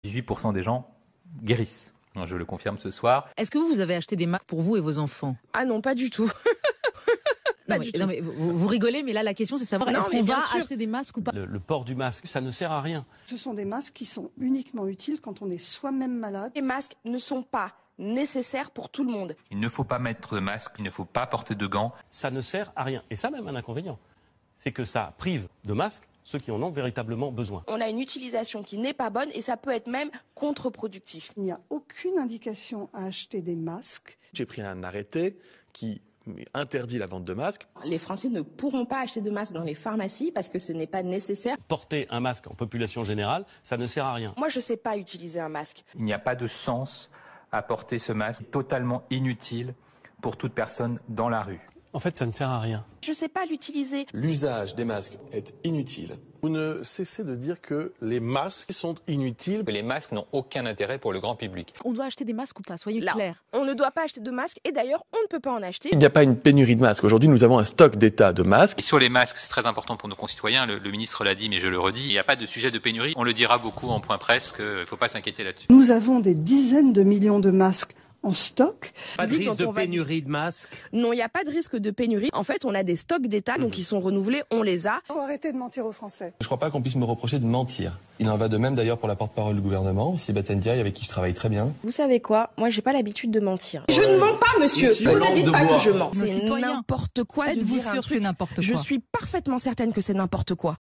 18% des gens guérissent. Je le confirme ce soir. Est-ce que vous avez acheté des masques pour vous et vos enfants? Ah non, pas du tout. Non, mais vous rigolez, mais là la question c'est de savoir est-ce qu'on va acheter des masques ou pas? Le port du masque, ça ne sert à rien. Ce sont des masques qui sont uniquement utiles quand on est soi-même malade. Les masques ne sont pas nécessaires pour tout le monde. Il ne faut pas mettre de masque, il ne faut pas porter de gants. Ça ne sert à rien. Et ça même un inconvénient. C'est que ça prive de masques ceux qui en ont véritablement besoin. On a une utilisation qui n'est pas bonne et ça peut être même contre-productif. Il n'y a aucune indication à acheter des masques. J'ai pris un arrêté qui interdit la vente de masques. Les Français ne pourront pas acheter de masques dans les pharmacies parce que ce n'est pas nécessaire. Porter un masque en population générale, ça ne sert à rien. Moi, je ne sais pas utiliser un masque. Il n'y a pas de sens à porter ce masque, totalement inutile pour toute personne dans la rue. En fait, ça ne sert à rien. Je ne sais pas l'utiliser. L'usage des masques est inutile. Vous ne cessez de dire que les masques sont inutiles. Les masques n'ont aucun intérêt pour le grand public. On doit acheter des masques ou pas? Soyez Là, clairs. on ne doit pas acheter de masques et d'ailleurs, on ne peut pas en acheter. Il n'y a pas une pénurie de masques. Aujourd'hui, nous avons un stock d'état de masques. Et sur les masques, c'est très important pour nos concitoyens, le ministre l'a dit, mais je le redis, il n'y a pas de sujet de pénurie. On le dira beaucoup en point presse, qu'il ne faut pas s'inquiéter là-dessus. Nous avons des dizaines de millions de masques en stock. Pas de risque de pénurie de masques? Non, il n'y a pas de risque de pénurie. En fait, on a des stocks d'État, donc ils sont renouvelés, on les a. Il faut arrêter de mentir aux Français. Je ne crois pas qu'on puisse me reprocher de mentir. Il en va de même d'ailleurs pour la porte-parole du gouvernement, Sibeth Ndiaye, avec qui je travaille très bien. Vous savez quoi? Moi, j'ai pas l'habitude de mentir. Je ne mens pas, monsieur. Vous ne dites pas que je mens. C'est n'importe quoi de dire un truc. Êtes-vous sûr que c'est n'importe quoi? Je suis parfaitement certaine que c'est n'importe quoi.